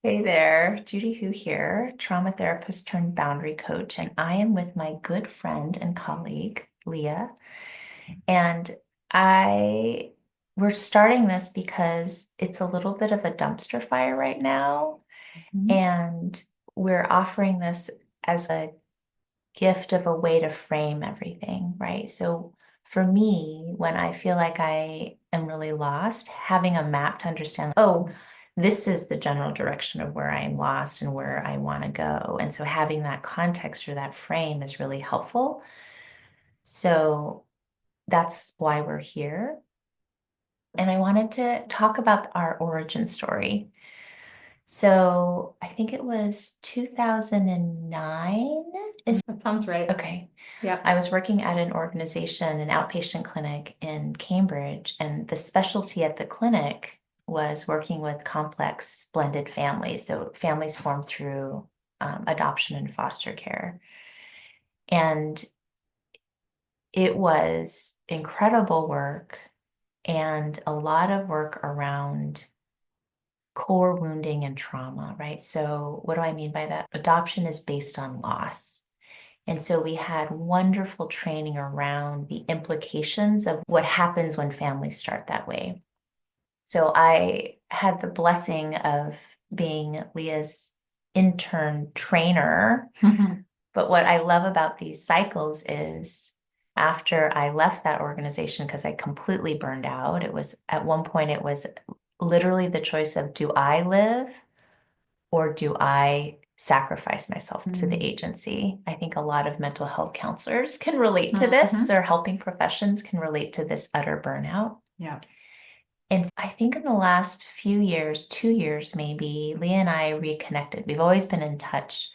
Hey there, Judy Hu here, trauma therapist turned boundary coach, and I am with my good friend and colleague, Leah. And I we're starting this because it's a little bit of a dumpster fire right now, Mhm. and we're offering this as a gift of a way to frame everything, right? So for me, when I feel like I am really lost, having a map to understand, oh, this is the general direction of where I am lost and where I want to go. And so having that context or that frame is really helpful. So that's why we're here. And I wanted to talk about our origin story. So I think it was 2009. Is That sounds right. Okay. Yep. I was working at an organization, an outpatient clinic in Cambridge, and the specialty at the clinic was working with complex blended families. So families formed through adoption and foster care. And it was incredible work and a lot of work around core wounding and trauma, right? So, what do I mean by that? Adoption is based on loss. And so we had wonderful training around the implications of what happens when families start that way. So I had the blessing of being Leah's intern trainer. Mhm. But what I love about these cycles is after I left that organization, because I completely burned out, it was at one point, it was literally the choice of do I live or do I sacrifice myself to the Mm. agency? I think a lot of mental health counselors can relate to this, Mhm. or helping professions can relate to this utter burnout. Yeah. And I think in the last few years, 2 years maybe, Leah and I reconnected. We've always been in touch,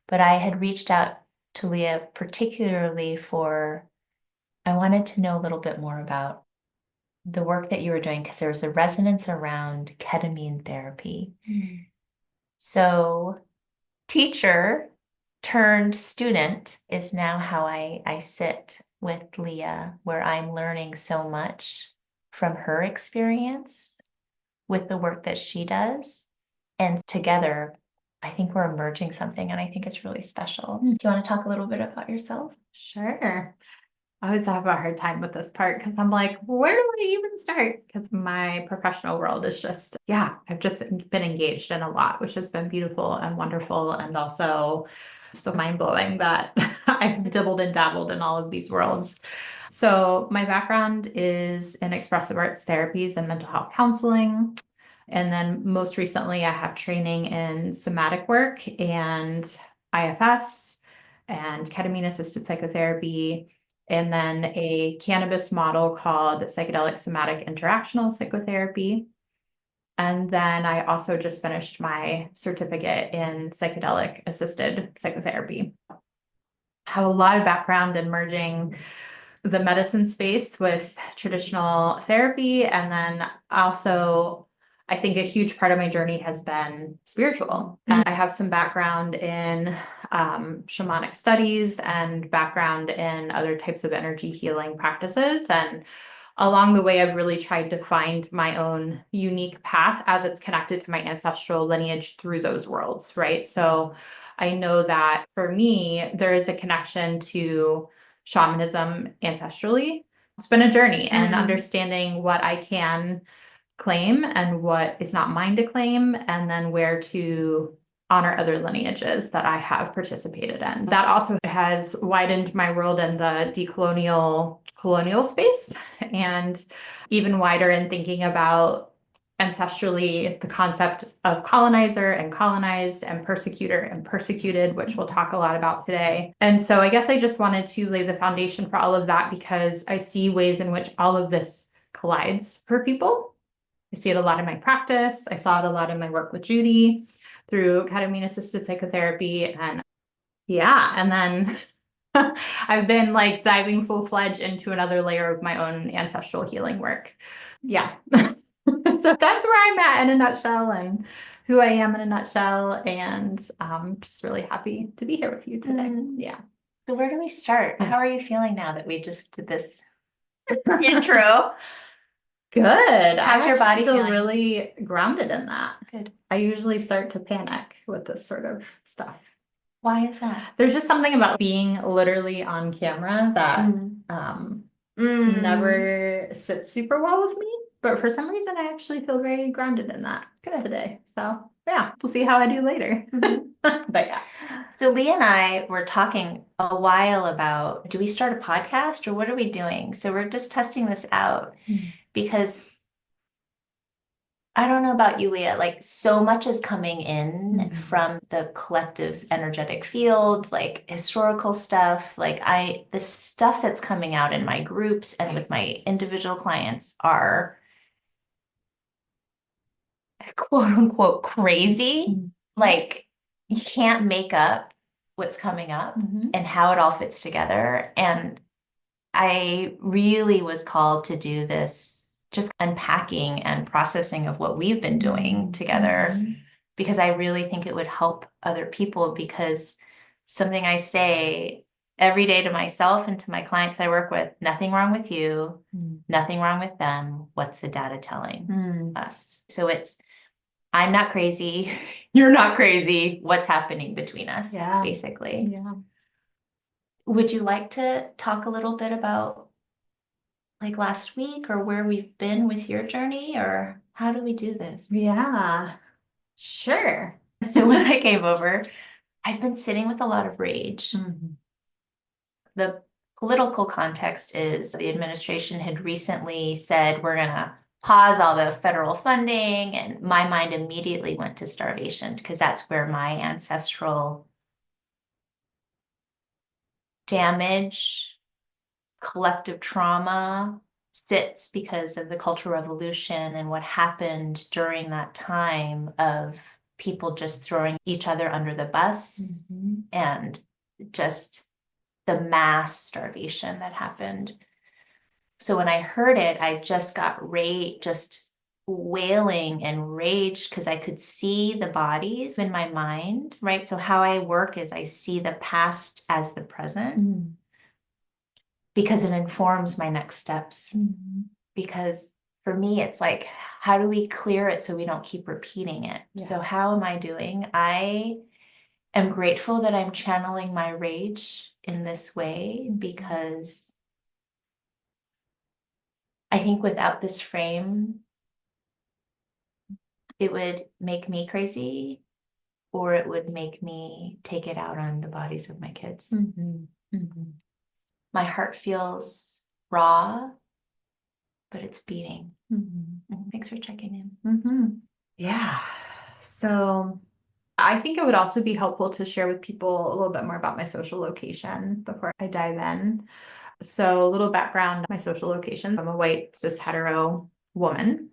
but I had reached out to Leah particularly for, I wanted to know a little bit more about the work that you were doing because there was a resonance around ketamine therapy. Mm. So teacher turned student is now how I sit with Leah, where I'm learning so much from her experience with the work that she does. And together, I think we're emerging something, and I think it's really special. Do you want to talk a little bit about yourself? Sure. I always have a hard time with this part because I'm like, where do I even start? Because my professional world is just, yeah, I've just been engaged in a lot, which has been beautiful and wonderful, and also so mind-blowing that I've dabbled and dabbled in all of these worlds. So my background is in expressive arts therapies and mental health counseling. And then most recently, I have training in somatic work and IFS and ketamine-assisted psychotherapy, and then a cannabis model called psychedelic somatic interactional psychotherapy. And then I also just finished my certificate in psychedelic-assisted psychotherapy. I have a lot of background in merging the medicine space with traditional therapy. And then also, I think a huge part of my journey has been spiritual. And I have some background in shamanic studies and background in other types of energy healing practices. And along the way, I've really tried to find my own unique path as it's connected to my ancestral lineage through those worlds, right? So I know that for me, there is a connection to shamanism ancestrally. It's been a journey and understanding what I can claim and what is not mine to claim, and then where to honor other lineages that I have participated in. That also has widened my world in the decolonial colonial space, and even wider in thinking about ancestrally the concept of colonizer and colonized and persecutor and persecuted, which we'll talk a lot about today. And so I guess I just wanted to lay the foundation for all of that because I see ways in which all of this collides for people. I see it a lot in my practice. I saw it a lot in my work with Judy through ketamine-assisted psychotherapy. And yeah, and then I've been like diving full-fledged into another layer of my own ancestral healing work. Yeah. So that's where I'm at in a nutshell and who I am in a nutshell. And just really happy to be here with you today. Yeah. So where do we start? How are you feeling now that we just did this intro? Good. How's your body feel feeling? really grounded in that. Good. I usually start to panic with this sort of stuff. Why is that? There's just something about being literally on camera that never sits super well with me. But for some reason, I actually feel very grounded in that today. So yeah, we'll see how I do later. But yeah. So Leah and I were talking a while about, do we start a podcast or what are we doing? So we're just testing this out because I don't know about you, Leah, like so much is coming in from the collective energetic field, like historical stuff. Like the stuff that's coming out in my groups and with my individual clients are quote unquote crazy. Like you can't make up what's coming up and how it all fits together. And I really was called to do this just unpacking and processing of what we've been doing together because I really think it would help other people because something I say every day to myself and to my clients I work with, nothing wrong with you, nothing wrong with them. What's the data telling us? So it's, I'm not crazy. You're not crazy. What's happening between us, basically. Yeah. Would you like to talk a little bit about like last week or where we've been with your journey or how do we do this? Yeah, sure. So when I came over, I've been sitting with a lot of rage. The political context is the administration had recently said, we're going to pause all the federal funding. And my mind immediately went to starvation because that's where my ancestral damage, collective trauma sits because of the Cultural Revolution and what happened during that time of people just throwing each other under the bus and just the mass starvation that happened. So when I heard it, I just got just wailing and rage because I could see the bodies in my mind, right? So how I work is I see the past as the present because it informs my next steps. Because for me, it's like, how do we clear it so we don't keep repeating it? So how am I doing? I am grateful that I'm channeling my rage in this way because I think without this frame, it would make me crazy or it would make me take it out on the bodies of my kids. My heart feels raw, but it's beating. Thanks for checking in. Yeah. So I think it would also be helpful to share with people a little bit more about my social location before I dive in. So a little background, my social location. I'm a white cis hetero woman.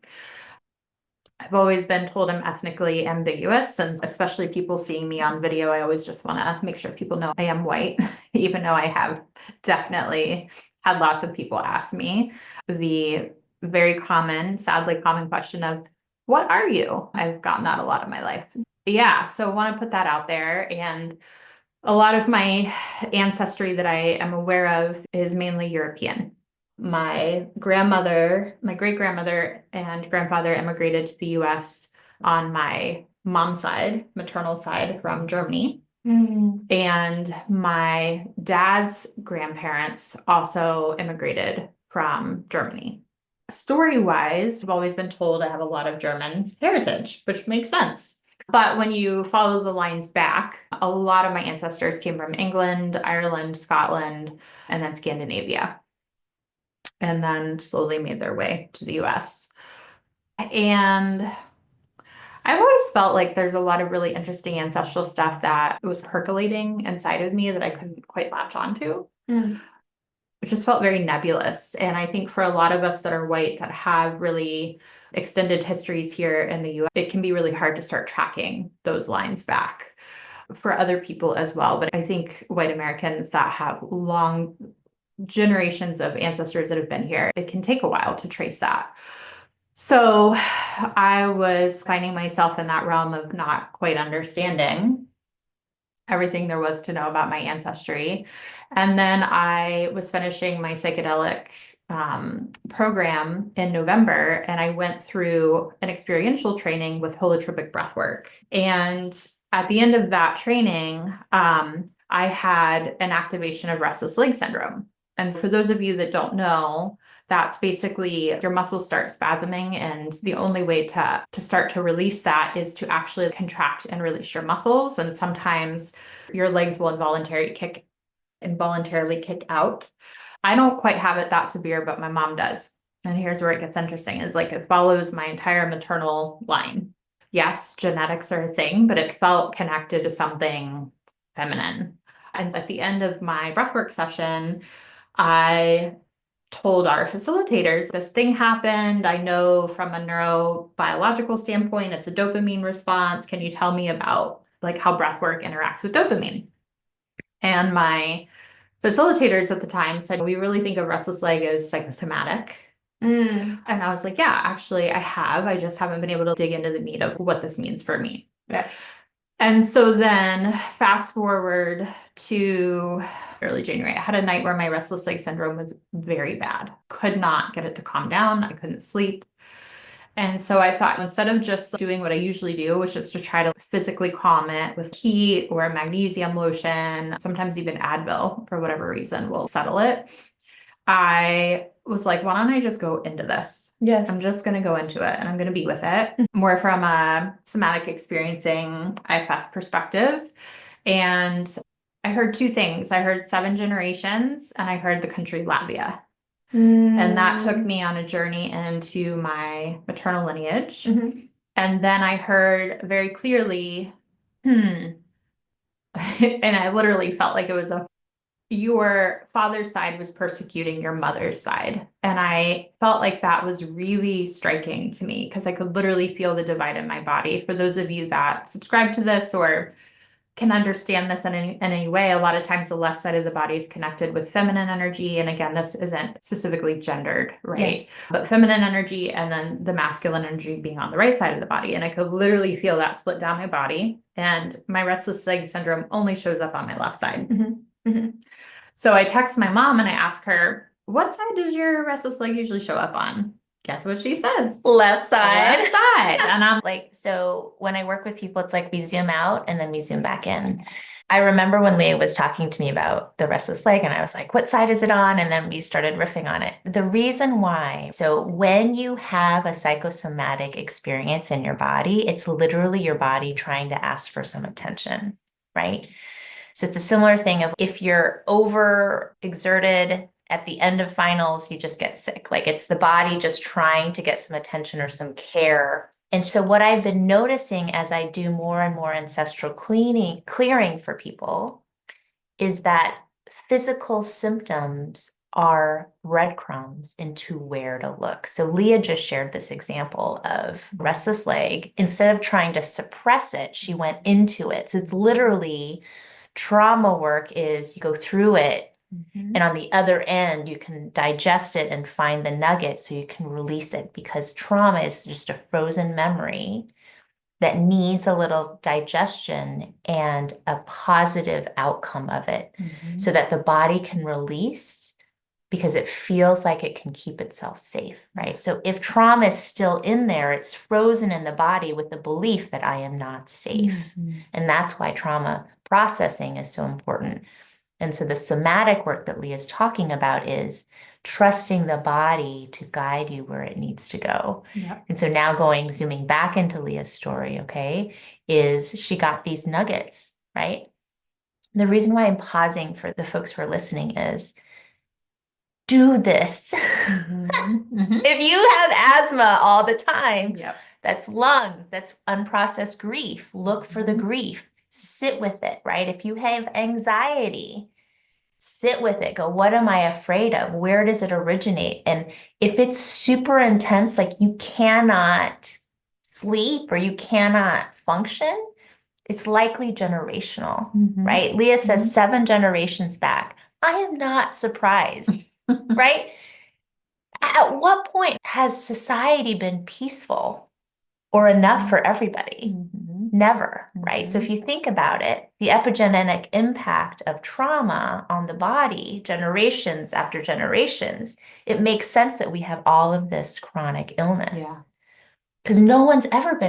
I've always been told I'm ethnically ambiguous, and especially people seeing me on video, I always just want to make sure people know I am white, even though I have definitely had lots of people ask me the very common, sadly common question of, what are you? I've gotten that a lot of my life. Yeah, so I want to put that out there. And a lot of my ancestry that I am aware of is mainly European. My grandmother, my great-grandmother and grandfather immigrated to the US on my mom's side, maternal side from Germany. And my dad's grandparents also immigrated from Germany. Story-wise, I've always been told I have a lot of German heritage, which makes sense. But when you follow the lines back, a lot of my ancestors came from England, Ireland, Scotland, and then Scandinavia, and then slowly made their way to the US. And I've always felt like there's a lot of really interesting ancestral stuff that was percolating inside of me that I couldn't quite latch onto. It just felt very nebulous. And I think for a lot of us that are white that have really extended histories here in the US, it can be really hard to start tracking those lines back for other people as well. But I think white Americans that have long generations of ancestors that have been here, it can take a while to trace that. So I was finding myself in that realm of not quite understanding everything there was to know about my ancestry. And then I was finishing my psychedelic program in November, and I went through an experiential training with holotropic breath work. And at the end of that training, I had an activation of restless leg syndrome. And for those of you that don't know, that's basically your muscles start spasming, and the only way to start to release that is to actually contract and release your muscles. And sometimes your legs will involuntarily kick out. I don't quite have it that severe, but my mom does. And here's where it gets interesting, is like it follows my entire maternal line. Yes, genetics are a thing, but it felt connected to something feminine. And at the end of my breathwork session, I told our facilitators, this thing happened. I know from a neurobiological standpoint, it's a dopamine response. Can you tell me about like how breathwork interacts with dopamine? And my facilitators at the time said, we really think of restless leg as psychosomatic. And I was like, yeah, actually I just haven't been able to dig into the meat of what this means for me. Yeah. And so then fast forward to early January, I had a night where my restless leg syndrome was very bad. Could not get it to calm down. I couldn't sleep. And so I thought, instead of just doing what I usually do, which is to try to physically calm it with heat or magnesium lotion, sometimes even Advil for whatever reason will settle it, I was like, why don't I just go into this? Yes. I'm just going to go into it and I'm going to be with it more from a somatic experiencing IFS perspective. And I heard two things. I heard 7 generations and I heard the country Latvia. And that took me on a journey into my maternal lineage. Mhm. And then I heard very clearly, and I literally felt like it was your father's side was persecuting your mother's side. And I felt like that was really striking to me because I could literally feel the divide in my body. For those of you that subscribe to this or can understand this in any way, a lot of times the left side of the body is connected with feminine energy. And again, this isn't specifically gendered, right? Yes. But feminine energy and then the masculine energy being on the right side of the body. And I could literally feel that split down my body. And my restless leg syndrome only shows up on my left side. So I text my mom and I ask her, what side does your restless leg usually show up on? Guess what she says? Left side. Left side. And I'm Like, so when I work with people, it's like we zoom out and then we zoom back in. I remember when Leah was talking to me about the restless leg and I was like, what side is it on? And then we started riffing on it. The reason why, so when you have a psychosomatic experience in your body, it's literally your body trying to ask for some attention, right? So it's a similar thing of if you're overexerted at the end of finals, you just get sick. Like it's the body just trying to get some attention or some care. And so what I've been noticing as I do more and more ancestral clearing for people is that physical symptoms are breadcrumbs into where to look. So Leah just shared this example of restless leg. Instead of trying to suppress it, she went into it. So it's literally trauma work is you go through it. And on the other end, you can digest it and find the nugget so you can release it, because trauma is just a frozen memory that needs a little digestion and a positive outcome of it so that the body can release, because it feels like it can keep itself safe, right? So if trauma is still in there, it's frozen in the body with the belief that I am not safe. And that's why trauma processing is so important. And so the somatic work that Leah is talking about is trusting the body to guide you where it needs to go. Yep. And so now zooming back into Leah's story, okay, is she got these nuggets, right? The reason why I'm pausing for the folks who are listening is do this. If you have asthma all the time, that's lungs, that's unprocessed grief. Look for the grief. Sit with it, right? If you have anxiety, sit with it. Go, what am I afraid of? Where does it originate? And if it's super intense, like you cannot sleep or you cannot function, it's likely generational, right? Leah says 7 generations back. I am not surprised, right? At what point has society been peaceful or enough for everybody? Never, right? So if you think about it, the epigenetic impact of trauma on the body, generations after generations, it makes sense that we have all of this chronic illness. Yeah. Because no one's ever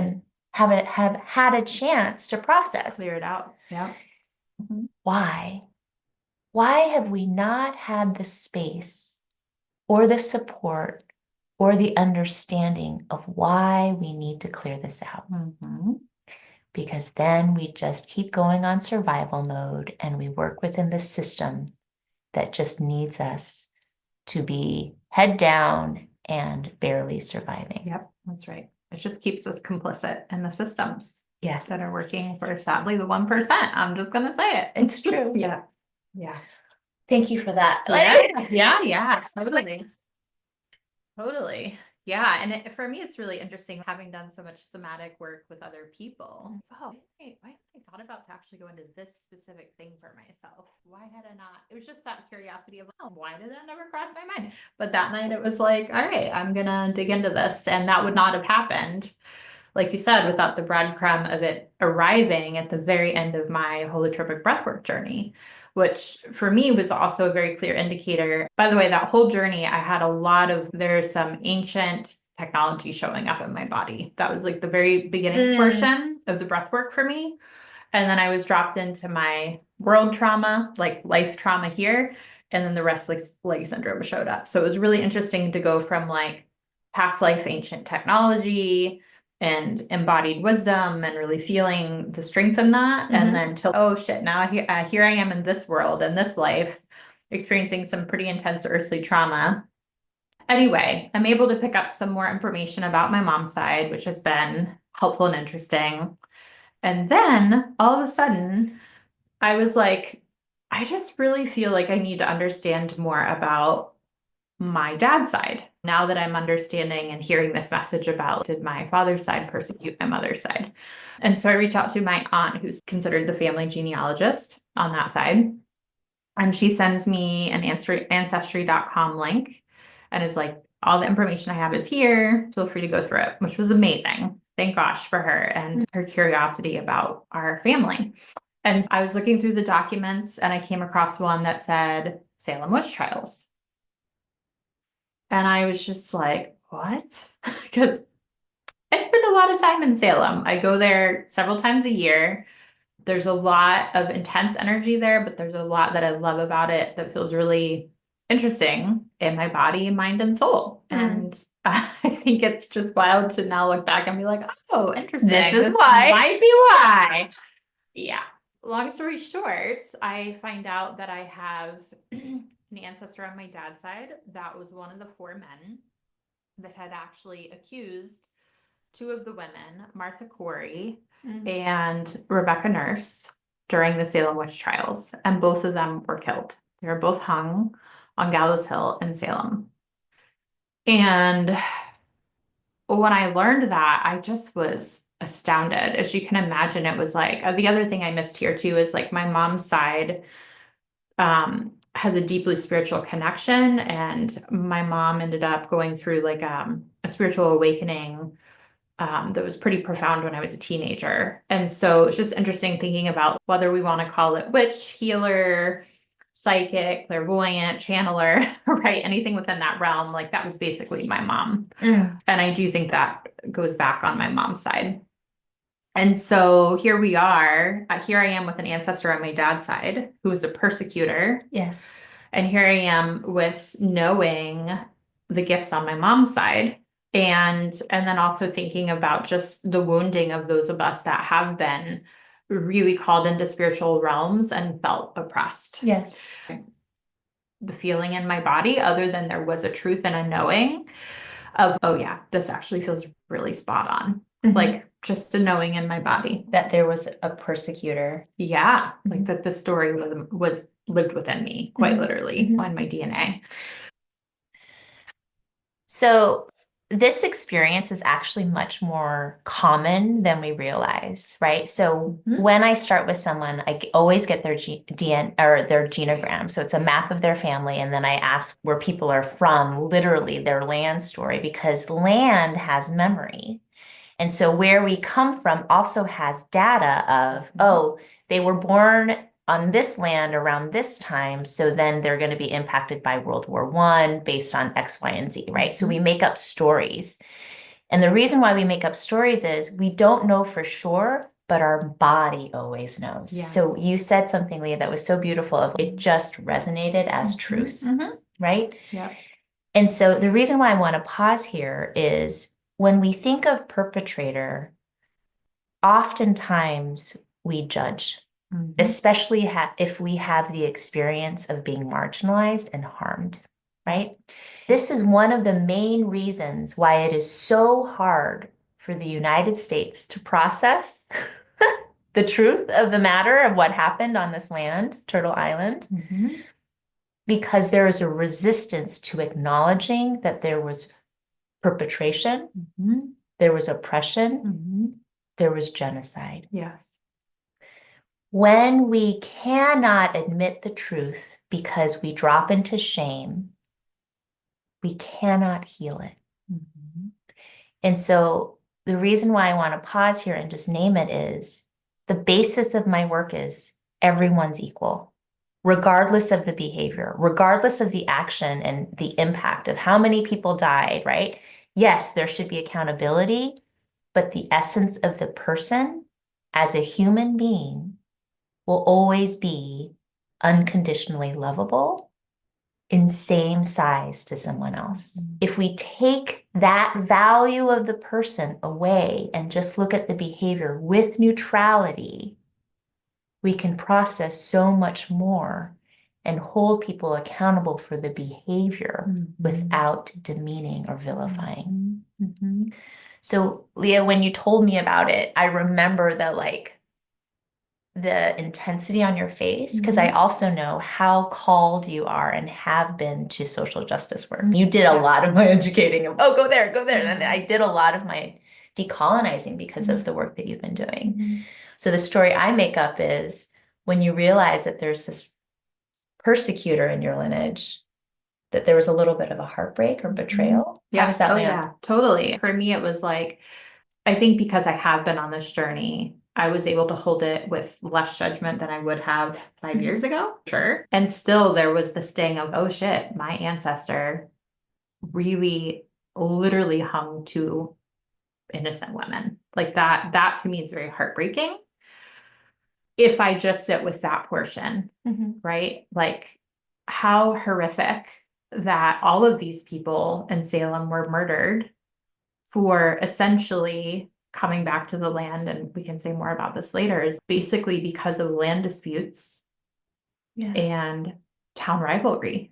have had a chance to process. Clear it out. Yeah. Why? Why have we not had the space or the support or the understanding of why we need to clear this out? Because then we just keep going on survival mode and we work within the system that just needs us to be head down and barely surviving. Yep, that's right. It just keeps us complicit in the systems Yes, that are working for sadly the 1%. I'm just gonna say it. it's true. Yeah. Yeah. Thank you for that. Yeah. Totally. Totally. Yeah. And for me, it's really interesting having done so much somatic work with other people. Oh, why have I thought about to actually go into this specific thing for myself? Why had I not? It was just that curiosity of, oh, why did that never cross my mind? But that night it was like, all right, I'm going to dig into this. And that would not have happened, like you said, without the breadcrumb of it arriving at the very end of my holotropic breathwork journey, which for me was also a very clear indicator. By the way, that whole journey, I had there's some ancient technology showing up in my body. That was like the very beginning portion of the breathwork for me. And then I was dropped into my world trauma, like life trauma here. And then the restless leg syndrome showed up. So it was really interesting to go from like past life ancient technology and embodied wisdom and really feeling the strength in that. And then to, oh shit, now here I am in this world and this life experiencing some pretty intense earthly trauma. Anyway, I'm able to pick up some more information about my mom's side, which has been helpful and interesting. And then all of a sudden I was like, I just really feel like I need to understand more about my dad's side. Now that I'm understanding and hearing this message about, did my father's side persecute my mother's side? And so I reach out to my aunt, who's considered the family genealogist on that side. And she sends me an ancestry.com link and is like, all the information I have is here. Feel free to go through it, which was amazing. Thank gosh for her and her curiosity about our family. And I was looking through the documents and I came across one that said Salem witch trials. And I was just like, what? Because I spend a lot of time in Salem. I go there several times a year. There's a lot of intense energy there, but there's a lot that I love about it that feels really interesting in my body, mind, and soul. And I think it's just wild to now look back and be like, oh, interesting. This is why. Might be why. Yeah. Long story short, I find out that I have an ancestor on my dad's side that was one of the 4 men that had actually accused 2 of the women, Martha Corey and Rebecca Nurse, during the Salem witch trials. And both of them were killed. They were both hung on Gallows Hill in Salem. And when I learned that, I just was astounded. As you can imagine, it was like, the other thing I missed here too is like my mom's side has a deeply spiritual connection, and my mom ended up going through like a spiritual awakening that was pretty profound when I was a teenager. And so it's just interesting thinking about whether we want to call it witch, healer, psychic, clairvoyant, channeler, right? Anything within that realm, like that was basically my mom. And I do think that goes back on my mom's side. And so here we are, here I am with an ancestor on my dad's side who was a persecutor. Yes. And here I am with knowing the gifts on my mom's side. And then also thinking about just the wounding of those of us that have been really called into spiritual realms and felt oppressed. Yes. The feeling in my body, other than there was a truth and a knowing of, oh yeah, this actually feels really spot on. Like just a knowing in my body. That there was a persecutor. Yeah. Like that the story was lived within me, quite literally, on my DNA. So this experience is actually much more common than we realize, right? So when I start with someone, I always get their DNA or their genogram. So it's a map of their family. And then I ask where people are from, literally their land story, because land has memory. And so where we come from also has data of, oh, they were born on this land around this time, so then they're going to be impacted by World War I based on X, Y, and Z, right? So we make up stories. And the reason why we make up stories is we don't know for sure, but our body always knows. Yes. So you said something, Leah, that was so beautiful. It just resonated as truth, right? Yeah. And so the reason why I want to pause here is when we think of perpetrator, oftentimes we judge, especially if we have the experience of being marginalized and harmed, right? This is one of the main reasons why it is so hard for the United States to process the truth of the matter of what happened on this land, Turtle Island, because there is a resistance to acknowledging that there was perpetration, there was oppression, there was genocide. Yes. When we cannot admit the truth because we drop into shame, we cannot heal it. And so the reason why I want to pause here and just name it is the basis of my work is everyone's equal, regardless of the behavior, regardless of the action and the impact of how many people died, right? Yes, there should be accountability, but the essence of the person as a human being will always be unconditionally lovable in same size to someone else. If we take that value of the person away and just look at the behavior with neutrality, we can process so much more and hold people accountable for the behavior without demeaning or vilifying. So, Leah, when you told me about it, I remember the intensity on your face, because I also know how called you are and have been to social justice work. You did a lot of my educating of, oh, go there. And I did a lot of my decolonizing because of the work that you've been doing. So the story I make up is when you realize that there's this persecutor in your lineage, that there was a little bit of a heartbreak or betrayal. How does that land? Yeah, totally. For me, it was like, I think because I have been on this journey, I was able to hold it with less judgment than I would have 5 years ago. Sure. And still there was the sting of, oh shit, my ancestor really literally hung to innocent women. Like that to me is very heartbreaking. If I just sit with that portion, right? Like how horrific that all of these people in Salem were murdered for essentially coming back to the land, and we can say more about this later, is basically because of land disputes and town rivalry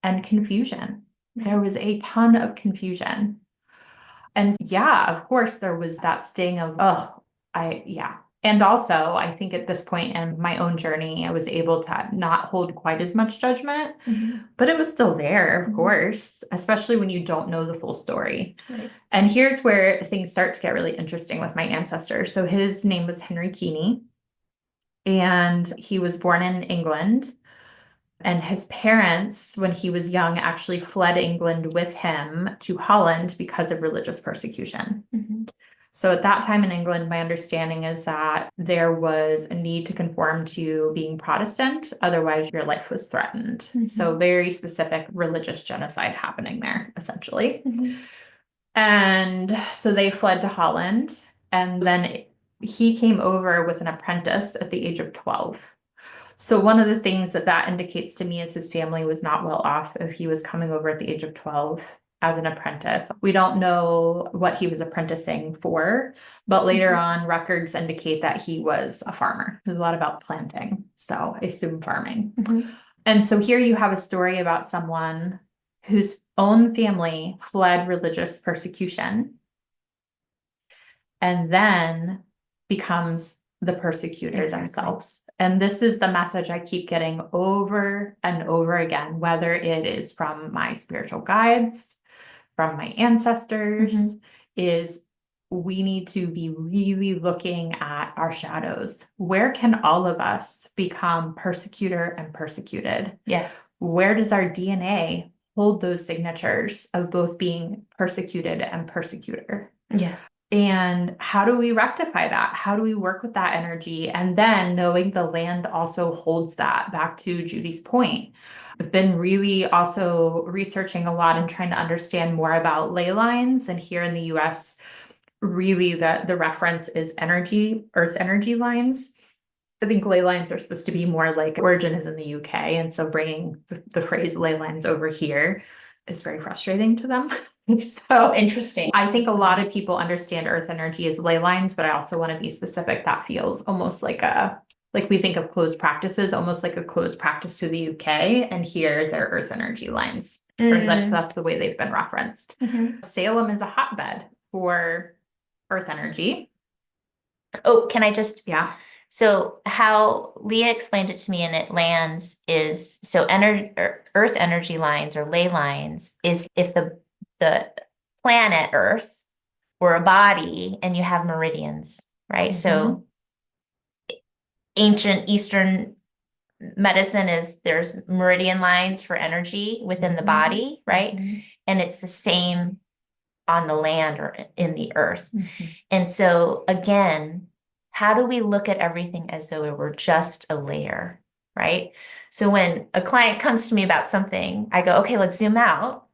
and confusion. There was a ton of confusion. And yeah, of course, there was that sting of, And also, I think at this point in my own journey, I was able to not hold quite as much judgment, but it was still there, of course, especially when you don't know the full story. Right. And here's where things start to get really interesting with my ancestor. So his name was Henry Keeney, and he was born in England. And his parents, when he was young, actually fled England with him to Holland because of religious persecution. So at that time in England, my understanding is that there was a need to conform to being Protestant, otherwise your life was threatened. So very specific religious genocide happening there, essentially. And so they fled to Holland, and then he came over with an apprentice at the age of 12. So one of the things that indicates to me is his family was not well off if he was coming over at the age of 12 as an apprentice. We don't know what he was apprenticing for, but later on records indicate that he was a farmer. There's a lot about planting, so I assume farming. And so here you have a story about someone whose own family fled religious persecution and then becomes the persecutor themselves. And this is the message I keep getting over and over again, whether it is from my spiritual guides, from my ancestors, is we need to be really looking at our shadows. Where can all of us become persecutor and persecuted? Yes. Where does our DNA hold those signatures of both being persecuted and persecutor? Yes. And how do we rectify that? How do we work with that energy? And then knowing the land also holds that, back to Judy's point. I've been really also researching a lot and trying to understand more about ley lines. And here in the US, really the reference is energy, earth energy lines. I think ley lines are supposed to be more like origin is in the UK. And so bringing the phrase ley lines over here is very frustrating to them. So Interesting. I think a lot of people understand earth energy as ley lines, but I also want to be specific. That feels almost like like we think of closed practices, almost like a closed practice to the UK. And here they're earth energy lines. Or that's the way they've been referenced. Salem is a hotbed for earth energy. Oh, can I just, Yeah. so how Leah explained it to me and it lands is, so earth energy lines or ley lines is if the planet Earth were a body and you have meridians, right? So ancient Eastern medicine is there's meridian lines for energy within the body, right? And it's the same on the land or in the earth. And so again, how do we look at everything as though it were just a layer, right? So when a client comes to me about something, I go, okay, let's zoom out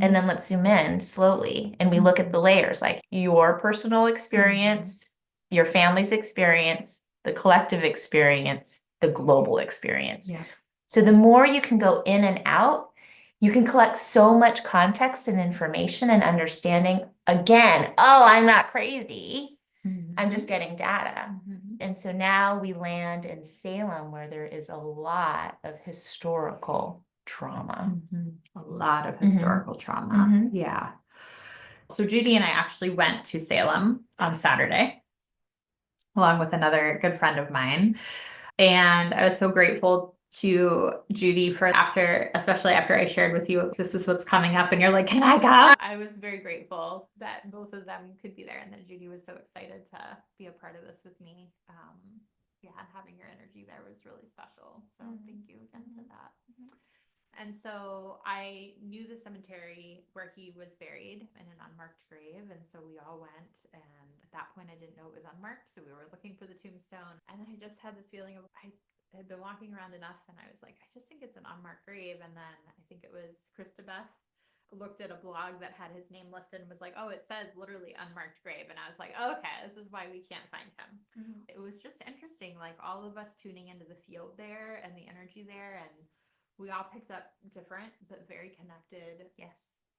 and then let's zoom in slowly. And we look at the layers, like your personal experience, your family's experience, the collective experience, the global experience. Yeah. So the more you can go in and out, you can collect so much context and information and understanding. Again, oh, I'm not crazy. I'm just getting data. And so now we land in Salem where there is a lot of historical trauma. A lot of historical trauma. Yeah. So Judy and I actually went to Salem on Saturday, along with another good friend of mine. And I was so grateful to Judy for especially after I shared with you, this is what's coming up. And you're like, can I go? I was very grateful that both of them could be there and that Judy was so excited to be a part of this with me. Yeah, and having your energy there was really special. So thank you again for that. And so I knew the cemetery where he was buried in an unmarked grave. And so we all went. And at that point, I didn't know it was unmarked. So we were looking for the tombstone. And I just had this feeling of, I had been walking around enough. And I was like, I just think it's an unmarked grave. And then I think it was Christabeth looked at a blog that had his name listed and was like, oh, it says literally unmarked grave. And I was like, okay, this is why we can't find him. It was just interesting, like all of us tuning into the field there and the energy there. And we all picked up different but very connected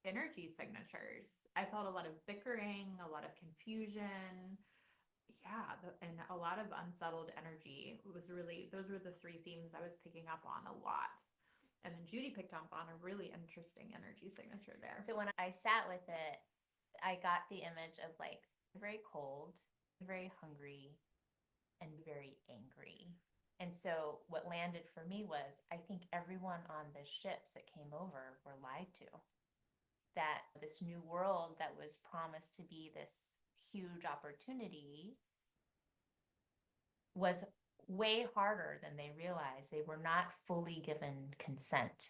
energy signatures. I felt a lot of bickering, a lot of confusion. Yeah, and a lot of unsettled energy. Those were the three themes I was picking up on a lot. And then Judy picked up on a really interesting energy signature there. So when I sat with it, I got the image of like very cold, very hungry, and very angry. And so what landed for me was, I think everyone on the ships that came over were lied to. That this new world that was promised to be this huge opportunity was way harder than they realized. They were not fully given consent.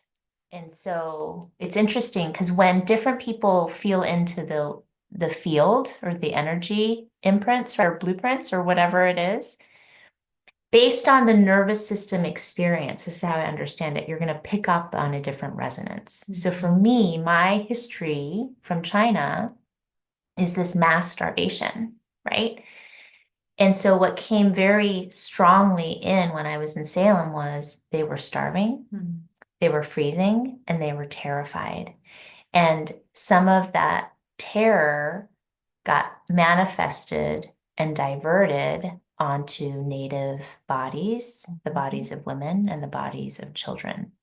And so it's interesting because when different people feel into the field or the energy imprints or blueprints or whatever it is, based on the nervous system experience, this is how I understand it, you're going to pick up on a different resonance. So for me, my history from China is this mass starvation, right? And so what came very strongly in when I was in Salem was they were starving, they were freezing, and they were terrified. And some of that terror got manifested and diverted onto native bodies, the bodies of women and the bodies of children,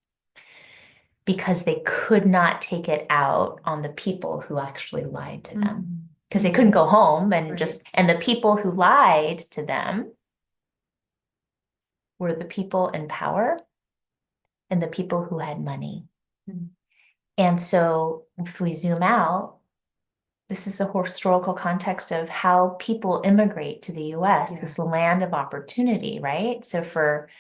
because they could not take it out on the people who actually lied to them. Because they couldn't go home and and the people who lied to them were the people in power and the people who had money. And so if we zoom out, this is a historical context of how people immigrate to the US, this land of opportunity, right? So for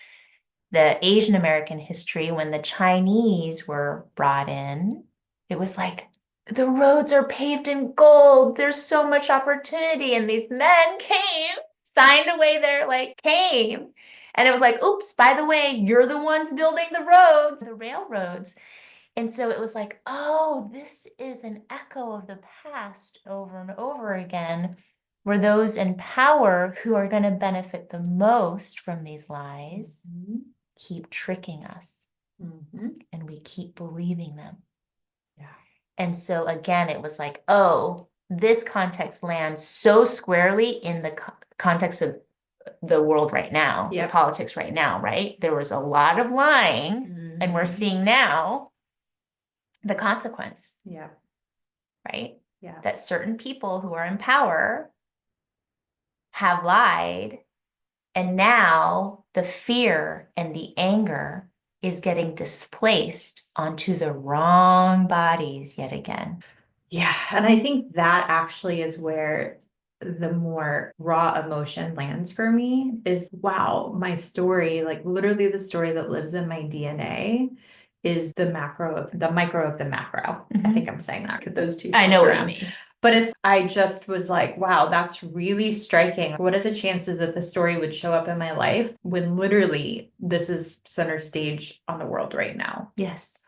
the Asian American history, when the Chinese were brought in, it was like the roads are paved in gold. There's so much opportunity. And these men came, signed away their came. And it was like, oops, by the way, you're the ones building the roads, the railroads. And so it was like, oh, this is an echo of the past over and over again, where those in power who are going to benefit the most from these lies keep tricking us. And we keep believing them. Yeah. And so again, it was like, oh, this context lands so squarely in the context of the world right now, the politics right now, right? There was a lot of lying, and we're seeing now the consequence. Yeah. Right? Yeah. That certain people who are in power have lied, and now the fear and the anger is getting displaced onto the wrong bodies yet again. Yeah. And I think that actually is where the more raw emotion lands for me is, wow, my story, like literally the story that lives in my DNA is the micro of the macro. I think I'm saying that, those two I know what you around. mean. But I just was like, wow, that's really striking. What are the chances that the story would show up in my life when literally this is center stage on the world right now? Yes.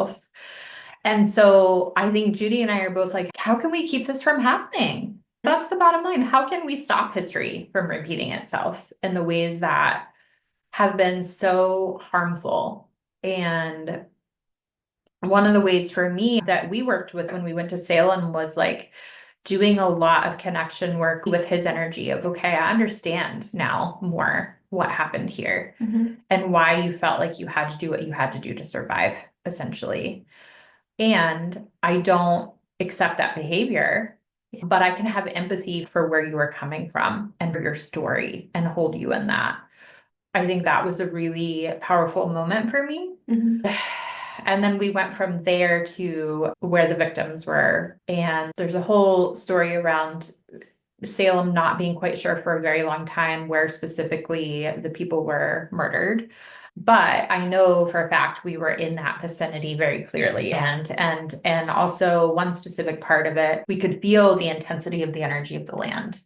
Oof. And so I think Judy and I are both like, how can we keep this from happening? That's the bottom line. How can we stop history from repeating itself in the ways that have been so harmful? And one of the ways for me that we worked with when we went to Salem was like doing a lot of connection work with his energy of, okay, I understand now more what happened here and why you felt like you had to do what you had to do to survive, essentially. And I don't accept that behavior, but I can have empathy for where you are coming from and for your story and hold you in that. I think that was a really powerful moment for me. And then we went from there to where the victims were. And there's a whole story around Salem not being quite sure for a very long time where specifically the people were murdered. But I know for a fact we were in that vicinity very clearly. Yeah. And also one specific part of it, we could feel the intensity of the energy of the land.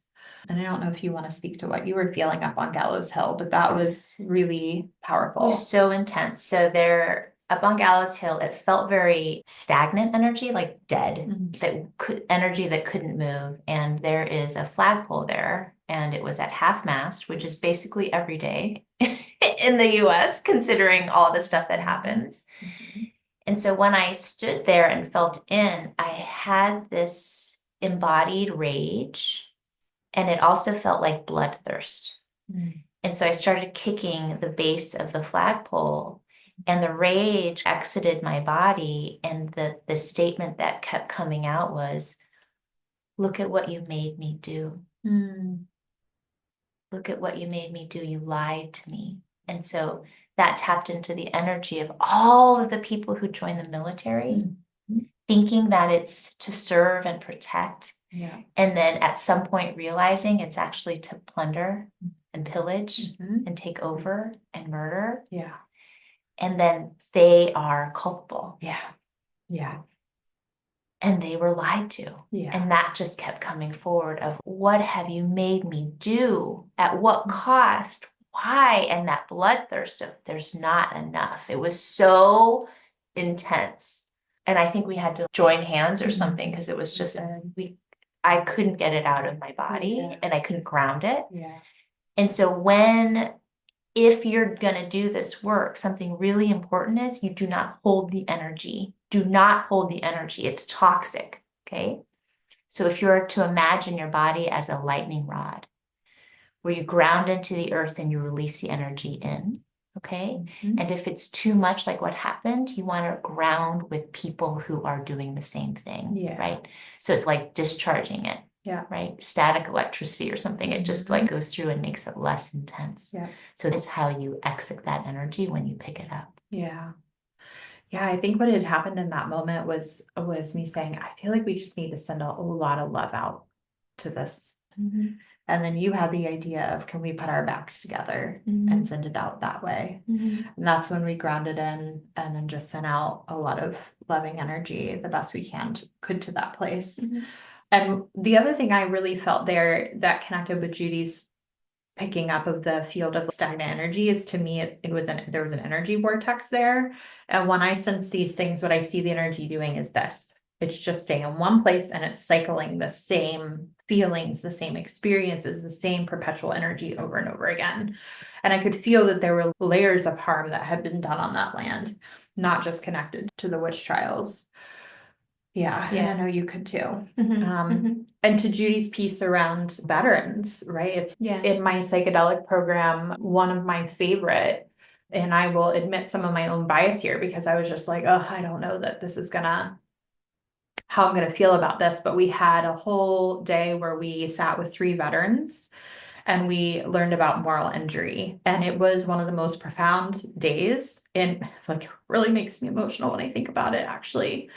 And I don't know if you want to speak to what you were feeling up on Gallows Hill, but that was really powerful. It was so intense. So there, up on Gallows Hill, it felt very stagnant energy, like dead, energy that couldn't move. And there is a flagpole there, and it was at half mast, which is basically every day in the US, considering all the stuff that happens. And so when I stood there and felt in, I had this embodied rage. And it also felt like bloodthirst. And so I started kicking the base of the flagpole, and the rage exited my body. And the statement that kept coming out was, look at what you made me do. Look at what you made me do. You lied to me. And so that tapped into the energy of all of the people who joined the military, thinking that it's to serve and protect. Yeah. And then at some point realizing it's actually to plunder and pillage and take over and murder. Yeah. And then they are culpable. Yeah. Yeah. And they were lied to. Yeah. And that just kept coming forward of, what have you made me do? At what cost? Why? And that bloodthirst of, there's not enough. It was so intense. And I think we had to join hands or something, because it was just, I couldn't get it out of my body and I couldn't ground it. Yeah. And so if you're going to do this work, something really important is you do not hold the energy. Do not hold the energy. It's toxic. Okay. So if you were to imagine your body as a lightning rod, where you ground into the earth and you release the energy in. Okay. And if it's too much, like what happened, you want to ground with people who are doing the same thing. Yeah. Right. So it's like discharging it. Yeah. Right. Static electricity or something. It just like goes through and makes it less intense. Yeah. So this is how you exit that energy when you pick it up. Yeah. Yeah. I think what had happened in that moment was me saying, I feel like we just need to send a lot of love out to this. And then you had the idea of, can we put our backs together and send it out that way? And that's when we grounded in and then just sent out a lot of loving energy the best we could to that place. Mhm. And the other thing I really felt there that connected with Judy's picking up of the field of stagnant energy is, to me, there was an energy vortex there. And when I sense these things, what I see the energy doing is this. It's just staying in one place and it's cycling the same feelings, the same experiences, the same perpetual energy over and over again. And I could feel that there were layers of harm that had been done on that land, not just connected to the witch trials. Yeah, and I know you could too. And to Judy's piece around veterans, right? It's in my psychedelic program, one of my favorite, and I will admit some of my own bias here because I was just like, oh, I don't know that this is how I'm gonna feel about this. But we had a whole day where we sat with 3 veterans and we learned about moral injury. And it was one of the most profound days, and like really makes me emotional when I think about it, actually.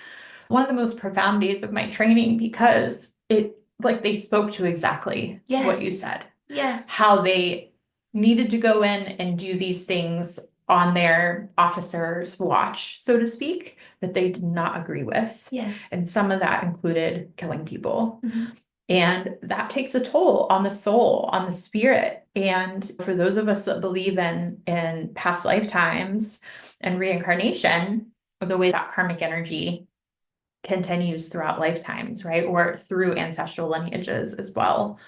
One of the most profound days of my training, because they spoke to exactly what you said. Yes. How they needed to go in and do these things on their officer's watch, so to speak, that they did not agree with. Yes. And some of that included killing people. And that takes a toll on the soul, on the spirit. And for those of us that believe in past lifetimes and reincarnation, the way that karmic energy continues throughout lifetimes, right? Or through ancestral lineages as well.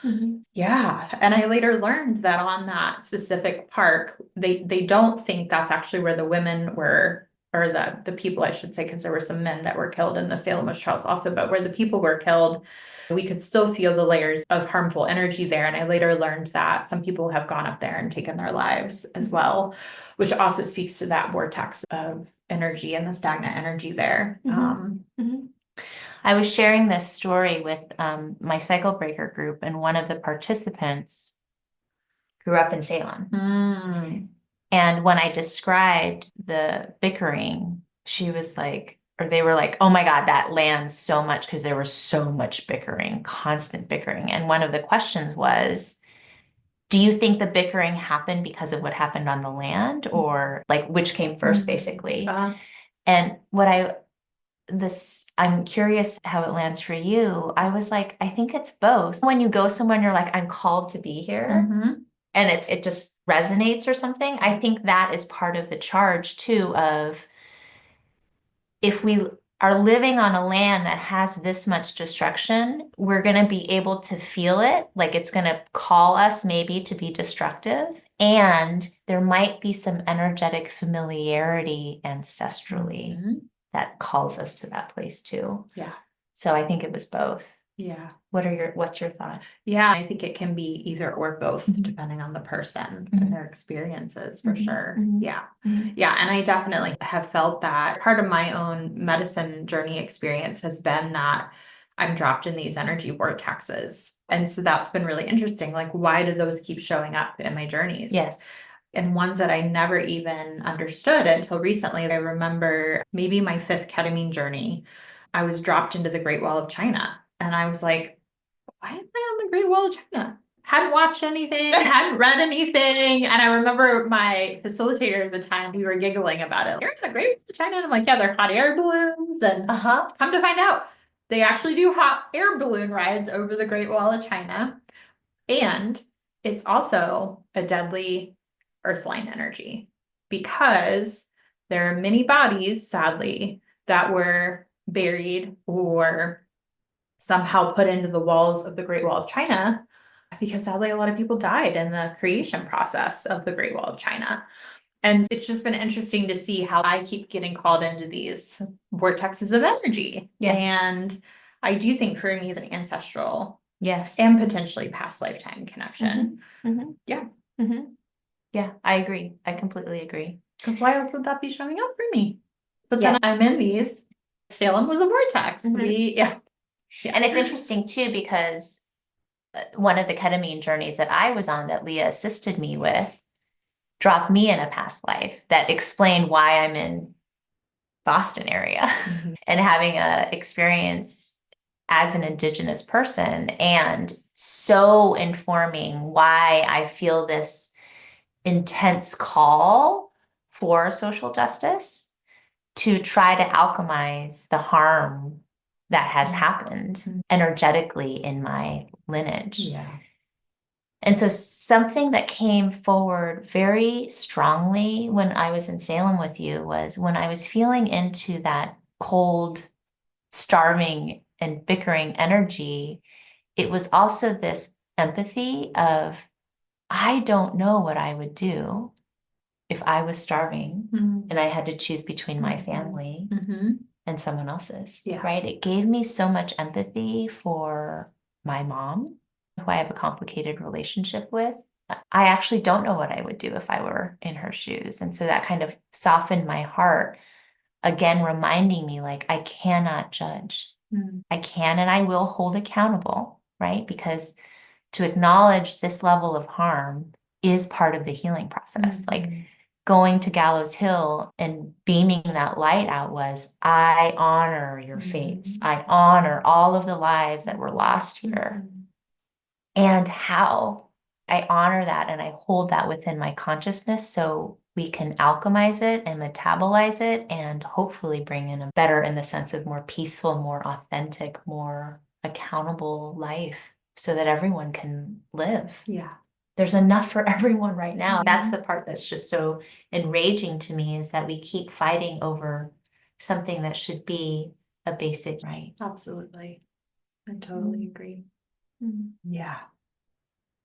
Yeah. And I later learned that on that specific park, they don't think that's actually where the women were, or the people, I should say, because there were some men that were killed in the Salem witch trials also, but where the people were killed, we could still feel the layers of harmful energy there. And I later learned that some people have gone up there and taken their lives as well, which also speaks to that vortex of energy and the stagnant energy there. I was sharing this story with my cycle breaker group, and one of the participants grew up in Salem. And when I described the bickering, she was like, or they were like, oh my God, that lands so much, because there was so much bickering, constant bickering. And one of the questions was, do you think the bickering happened because of what happened on the land, or like which came first, basically? And I'm curious how it lands for you. I was like, I think it's both. When you go somewhere and you're like, I'm called to be here, and it just resonates or something. I think that is part of the charge too, of if we are living on a land that has this much destruction, we're going to be able to feel it. Like it's going to call us maybe to be destructive. And there might be some energetic familiarity ancestrally that calls us to that place too. Yeah. So I think it was both. Yeah. What's your thought? Yeah, I think it can be either or both, depending on the person and their experiences, for sure. Yeah. Yeah. And I definitely have felt that part of my own medicine journey experience has been that I'm dropped in these energy vortexes. And so that's been really interesting. Like, why do those keep showing up in my journeys? Yes. And ones that I never even understood until recently. I remember maybe my 5th ketamine journey, I was dropped into the Great Wall of China. And I was like, why am I on the Great Wall of China? Hadn't watched anything, hadn't read anything. And I remember my facilitator at the time, we were giggling about it. You're in the Great Wall of China? And I'm like, yeah, they're hot air balloons. And come to find out, they actually do hot air balloon rides over the Great Wall of China. And it's also a deadly earthline energy, because there are many bodies, sadly, that were buried or somehow put into the walls of the Great Wall of China, because sadly a lot of people died in the creation process of the Great Wall of China. And it's just been interesting to see how I keep getting called into these vortexes of energy. And I do think for me it's an ancestral and potentially past lifetime connection. Yeah. Yeah, I agree. I completely agree. Because why else would that be showing up for me? But then I'm in these. Salem was a vortex. And it's interesting too, because one of the ketamine journeys that I was on that Leah assisted me with dropped me in a past life that explained why I'm in Boston area and having a experience as an Indigenous person, and so informing why I feel this intense call for social justice. to try to alchemize the harm that has happened energetically in my lineage. Yeah. And so something that came forward very strongly when I was in Salem with you was when I was feeling into that cold, starving, and bickering energy, it was also this empathy of, I don't know what I would do if I was starving and I had to choose between my family and someone else's, right? It gave me so much empathy for my mom, who I have a complicated relationship with. I actually don't know what I would do if I were in her shoes. And so that kind of softened my heart, again, reminding me like, I cannot judge. I can and I will hold accountable, right? Because to acknowledge this level of harm is part of the healing process. Like going to Gallows Hill and beaming that light out was, I honor your fates. I honor all of the lives that were lost here. And how I honor that and I hold that within my consciousness so we can alchemize it and metabolize it and hopefully bring in a better, in the sense of more peaceful, more authentic, more accountable life so that everyone can live. Yeah. There's enough for everyone right now. That's the part that's just so enraging to me, is that we keep fighting over something that should be a basic right. Absolutely. I totally agree. Yeah.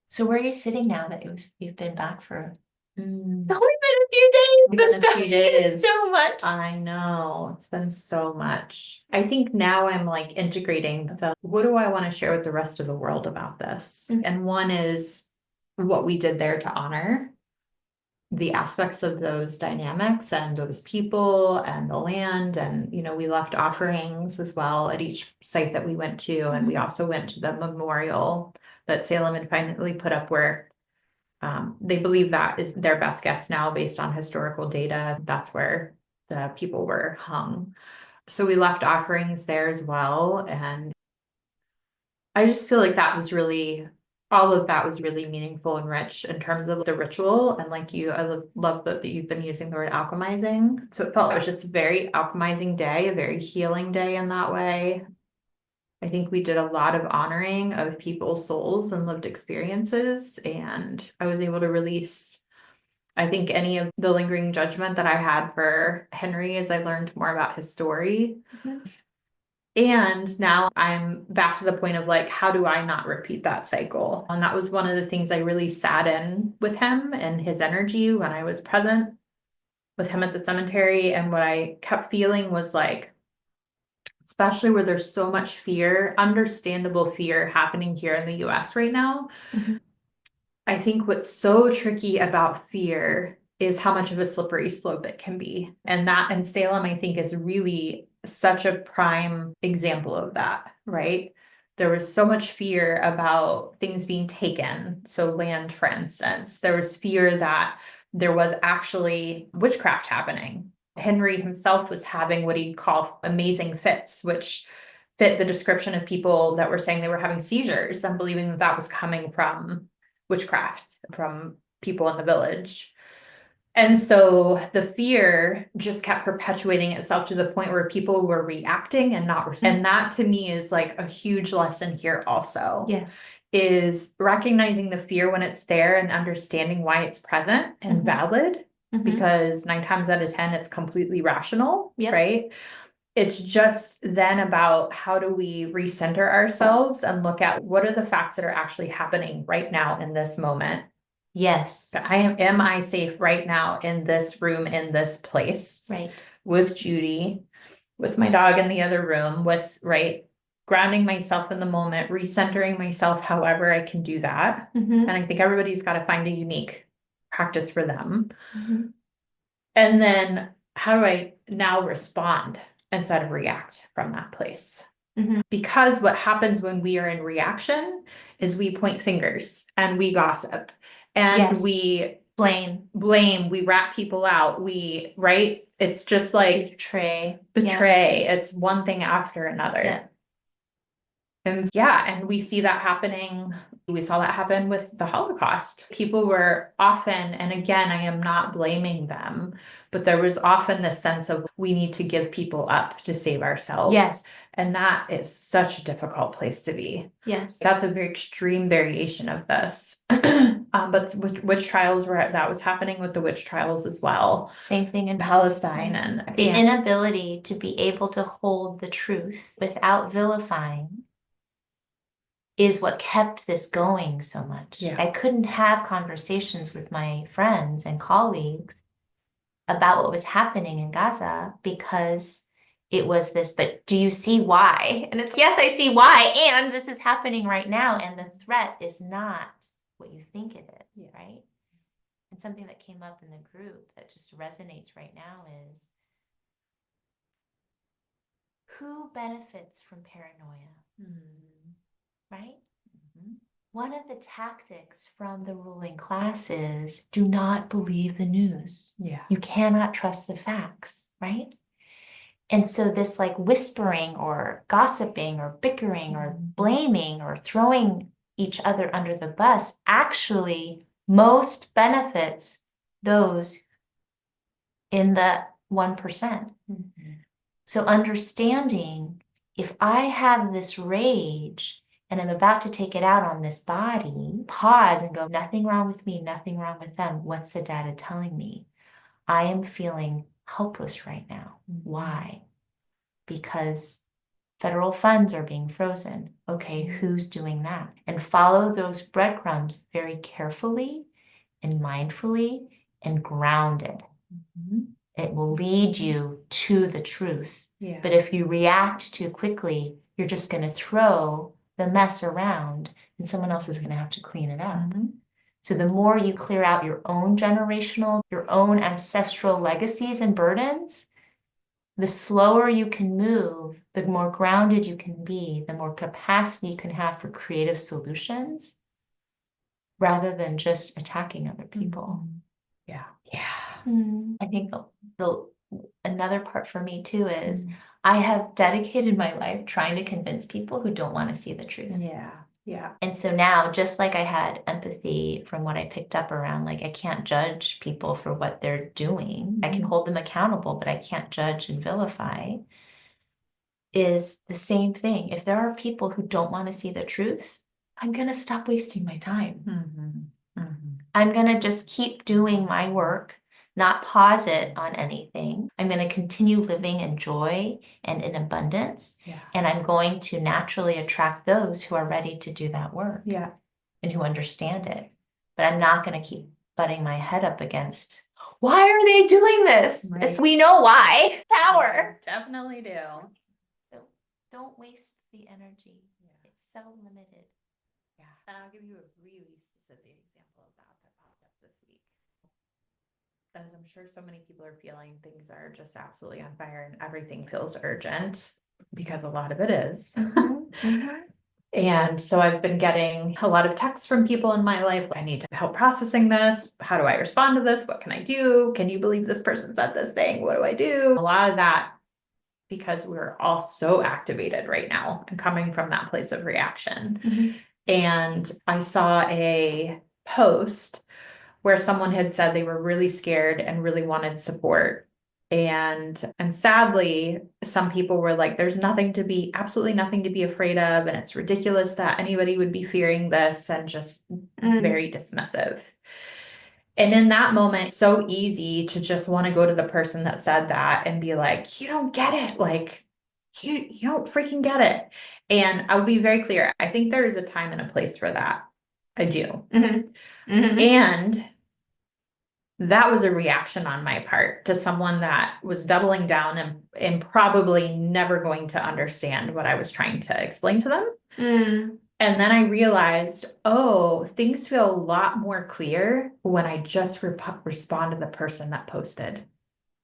So where are you sitting now that you've been back for? It's Mm. only been a few days. Been This a stuff few is days. so much. I know, it's been so much. I think now I'm like integrating what do I want to share with the rest of the world about this? And one is what we did there to honor the aspects of those dynamics and those people and the land. And, you know, we left offerings as well at each site that we went to. And we also went to the memorial that Salem had finally put up, where they believe that is their best guess now based on historical data. That's where the people were hung. So we left offerings there as well. And I just feel like that was really, all of that was really meaningful and rich in terms of the ritual. And like you, I love that you've been using the word alchemizing. So it felt, it was just a very alchemizing day, a very healing day in that way. I think we did a lot of honoring of people's souls and lived experiences, and I was able to release, I think, any of the lingering judgment that I had for Henry as I learned more about his story. And now I'm back to the point of like, how do I not repeat that cycle? And that was one of the things I really sat in with him and his energy when I was present with him at the cemetery. And what I kept feeling was like, especially where there's so much fear, understandable fear happening here in the US right now. I think what's so tricky about fear is how much of a slippery slope it can be. And that in Salem, I think, is really such a prime example of that, right? There was so much fear about things being taken. So land, for instance, there was fear that there was actually witchcraft happening. Henry himself was having what he'd call amazing fits, which fit the description of people that were saying they were having seizures and believing that that was coming from witchcraft, from people in the village. And so the fear just kept perpetuating itself to the point where people were reacting and not. And that to me is like a huge lesson here also. Yes. Is recognizing the fear when it's there and understanding why it's present and valid, because 9 times out of 10, it's completely rational, right? It's just then about how do we recenter ourselves and look at what are the facts that are actually happening right now in this moment. Yes. Am I safe right now in this room, in this place? Right. With Judy, with my dog in the other room, with, right, grounding myself in the moment, recentering myself however I can do that. And I think everybody's got to find a unique practice for them. And then how do I now respond instead of react from that place? Because what happens when we are in reaction is we point fingers and we gossip and we blame, we rat people out, right? It's just like betray. It's one thing after another. And yeah, and we see that happening. We saw that happen with the Holocaust. People were often, and again, I am not blaming them, but there was often this sense of we need to give people up to save ourselves. Yes. And that is such a difficult place to be. Yes. That's a very extreme variation of this. But witch trials that was happening with the witch trials as well. Same thing in Palestine and the inability to be able to hold the truth without vilifying is what kept this going so much. Yeah. I couldn't have conversations with my friends and colleagues about what was happening in Gaza because it was this, but do you see why? And it's, yes, I see why. And this is happening right now. And the threat is not what you think it is, right? And something that came up in the group that just resonates right now is who benefits from paranoia, right? One of the tactics from the ruling class is do not believe the news. Yeah. You cannot trust the facts, right? And so this like whispering or gossiping or bickering or blaming or throwing each other under the bus actually most benefits those in the 1%. So understanding if I have this rage and I'm about to take it out on this body, pause and go, nothing wrong with me, nothing wrong with them. What's the data telling me? I am feeling helpless right now. Why? Because federal funds are being frozen. Okay, who's doing that? And follow those breadcrumbs very carefully and mindfully and grounded. It will lead you to the truth. Yeah. But if you react too quickly, you're just going to throw the mess around and someone else is going to have to clean it up. So the more you clear out your own generational, your own ancestral legacies and burdens, the slower you can move, the more grounded you can be, the more capacity you can have for creative solutions rather than just attacking other people. Yeah. I think another part for me too is I have dedicated my life trying to convince people who don't want to see the truth. Yeah. And so now, just like I had empathy from what I picked up around, like I can't judge people for what they're doing. I can hold them accountable, but I can't judge and vilify, is the same thing. If there are people who don't want to see the truth, I'm going to stop wasting my time. I'm going to just keep doing my work, not pause it on anything. I'm going to continue living in joy and in abundance. And I'm going to naturally attract those who are ready to do that work and who understand it. But I'm not going to keep butting my head up against, why are they doing this? Right. We know why. Power. Definitely do. So don't waste the energy. It's so limited. And I'll give you a really specific example of that popped up this week. As I'm sure so many people are feeling, things are just absolutely on fire and everything feels urgent because a lot of it is. And so I've been getting a lot of texts from people in my life. I need help processing this. How do I respond to this? What can I do? Can you believe this person said this thing? What do I do? A lot of that because we're all so activated right now and coming from that place of reaction. And I saw a post where someone had said they were really scared and really wanted support. And sadly, some people were like, there's absolutely nothing to be afraid of. And it's ridiculous that anybody would be fearing this, and just very dismissive. And in that moment, it's so easy to just want to go to the person that said that and be like, you don't get it. Like, you don't freaking get it. And I'll be very clear. I think there is a time and a place for that. I do. And that was a reaction on my part to someone that was doubling down and probably never going to understand what I was trying to explain to them. And then I realized, oh, things feel a lot more clear when I just respond to the person that posted.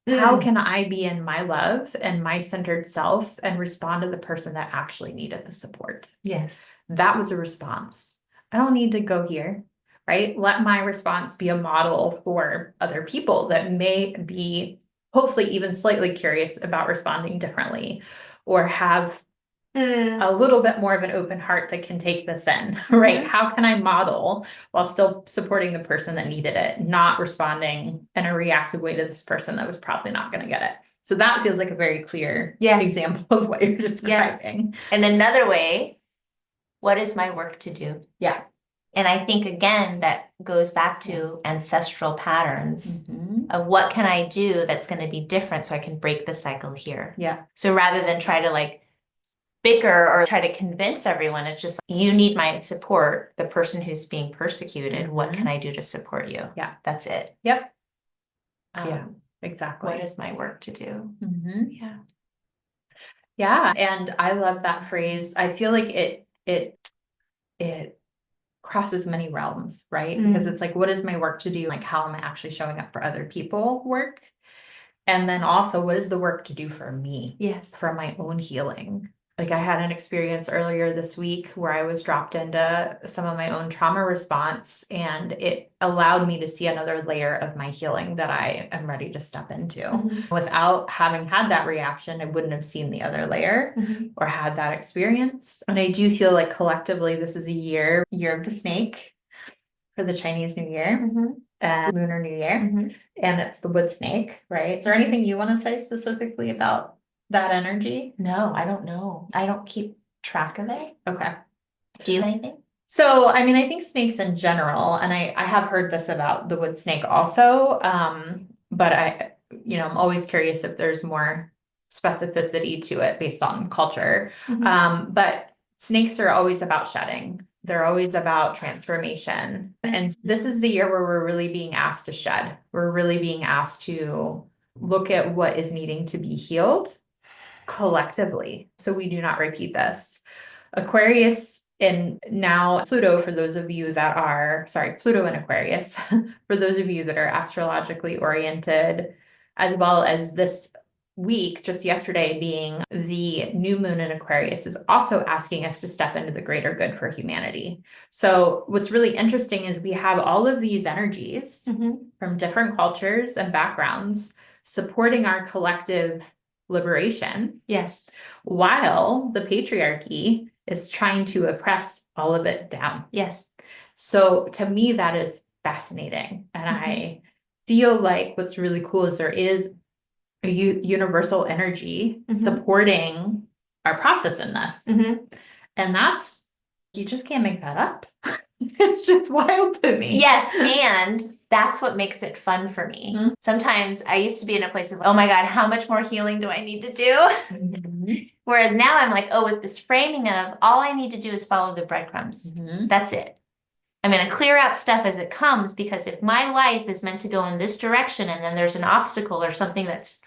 How can I be in my love and my centered self and respond to the person that actually needed the support? Yes. That was a response. I don't need to go here, right? Let my response be a model for other people that may be hopefully even slightly curious about responding differently, or have a little bit more of an open heart that can take this in, right? How can I model while still supporting the person that needed it, not responding in a reactive way to this person that was probably not going to get it? So that feels like a very clear example of what you're describing. And another way, what is my work to do? Yeah. And I think, again, that goes back to ancestral patterns of what can I do that's going to be different so I can break the cycle here. Yeah. So rather than try to like bicker or try to convince everyone, it's just you need my support, the person who's being persecuted. What can I do to support you? Yeah. That's it. Yep. Yeah, exactly. What is my work to do? Yeah. Yeah. And I love that phrase. I feel like it crosses many realms, right? Because it's like, what is my work to do? Like, how am I actually showing up for other people work? And then also, what is the work to do for me? Yes. For my own healing. Like, I had an experience earlier this week where I was dropped into some of my own trauma response, and it allowed me to see another layer of my healing that I am ready to step into. Without having had that reaction, I wouldn't have seen the other layer or had that experience. And I do feel like collectively, this is a year of the snake for the Chinese New Year and Lunar New Year. And it's the wood snake, right? Is there anything you want to say specifically about that energy? No, I don't know. I don't keep track of it. Okay. Do you have anything? So, I mean, I think snakes in general, and I have heard this about the wood snake also, but I'm always curious if there's more specificity to it based on culture. But snakes are always about shedding. They're always about transformation. And this is the year where we're really being asked to shed. We're really being asked to look at what is needing to be healed collectively, so we do not repeat this. Aquarius and now Pluto, for those of you that are, Pluto and Aquarius, for those of you that are astrologically oriented, as well as this week, just yesterday being the new moon in Aquarius, is also asking us to step into the greater good for humanity. So what's really interesting is we have all of these energies from different cultures and backgrounds supporting our collective liberation. Yes. While the patriarchy is trying to oppress all of it down. Yes. So to me, that is fascinating. And I feel like what's really cool is there is a universal energy supporting our process in this. And that's, you just can't make that up. It's just wild to me. Yes, and that's what makes it fun for me. Sometimes I used to be in a place of, oh my God, how much more healing do I need to do? Whereas now I'm like, oh, with this framing of all I need to do is follow the breadcrumbs. That's it. I'm going to clear out stuff as it comes, because if my life is meant to go in this direction and then there's an obstacle or something that's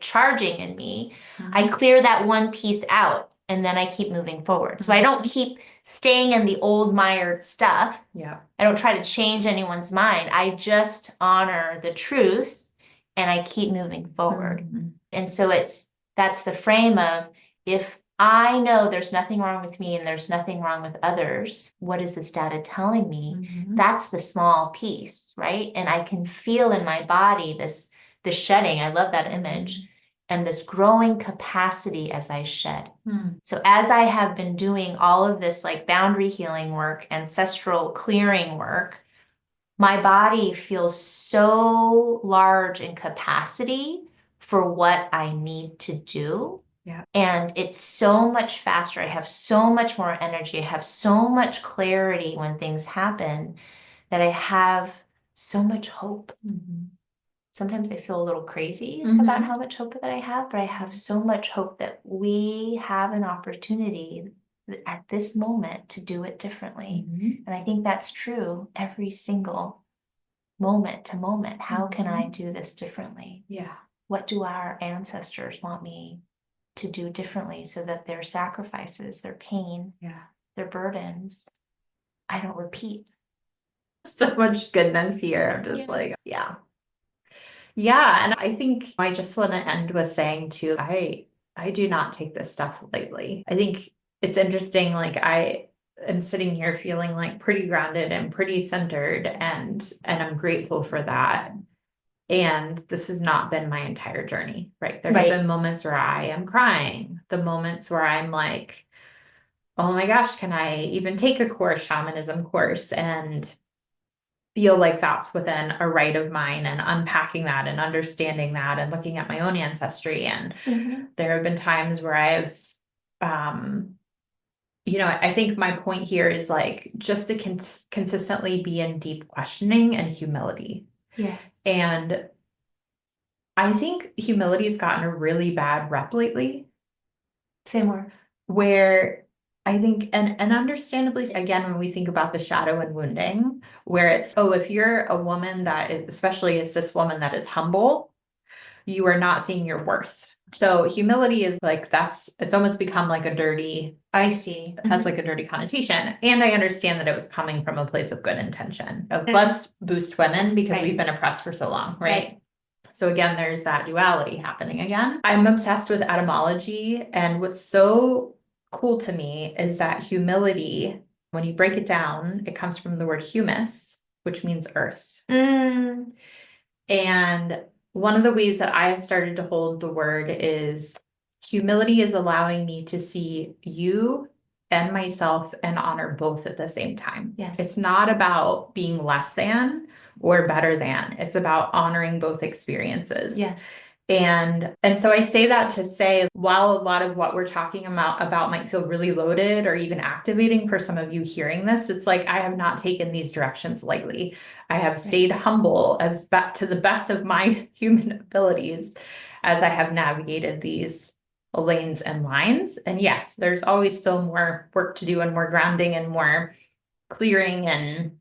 charging in me, I clear that one piece out and then I keep moving forward. So I don't keep staying in the old mired stuff. Yeah. I don't try to change anyone's mind. I just honor the truth and I keep moving forward. And so that's the frame of, if I know there's nothing wrong with me and there's nothing wrong with others, what is this data telling me? That's the small piece, right? And I can feel in my body the shedding. I love that image. And this growing capacity as I shed. So as I have been doing all of this like boundary healing work, ancestral clearing work, my body feels so large in capacity for what I need to do. Yeah. And it's so much faster. I have so much more energy. I have so much clarity when things happen, that I have so much hope. Sometimes I feel a little crazy about how much hope that I have, but I have so much hope that we have an opportunity at this moment to do it differently. And I think that's true every single moment to moment. How can I do this differently? Yeah. What do our ancestors want me to do differently so that their sacrifices, their pain, their burdens, I don't repeat? So much goodness here. I'm just like, Yeah, and I think I just want to end with saying too, I do not take this stuff lightly. I think it's interesting, like I am sitting here feeling like pretty grounded and pretty centered, and I'm grateful for that. And this has not been my entire journey, right? There have been moments where I am crying, the moments where I'm like, oh my gosh, can I even take a shamanism course and feel like that's within a right of mine, and unpacking that and understanding that and looking at my own ancestry. And there have been times where I've, I think my point here is like just to consistently be in deep questioning and humility. Yes. And I think humility has gotten a really bad rep lately. Say more. Where I think, and understandably, again, when we think about the shadow and wounding, where it's, oh, if you're a woman that is, especially a cis woman that is humble, you are not seeing your worth. So humility is like, it's almost become like a dirty, I see. has like a dirty connotation. And I understand that it was coming from a place of good intention. Of let's boost women because we've been oppressed for so long, right? So again, there's that duality happening again. I'm obsessed with etymology, and what's so cool to me is that humility, when you break it down, it comes from the word humus, which means earth. And one of the ways that I have started to hold the word is humility is allowing me to see you and myself and honor both at the same time. Yes. It's not about being less than or better than. It's about honoring both experiences. Yes. And so I say that to say, while a lot of what we're talking about might feel really loaded or even activating for some of you hearing this, it's like, I have not taken these directions lightly. I have stayed humble to the best of my human abilities as I have navigated these lanes and lines. And yes, there's always still more work to do and more grounding and more clearing, and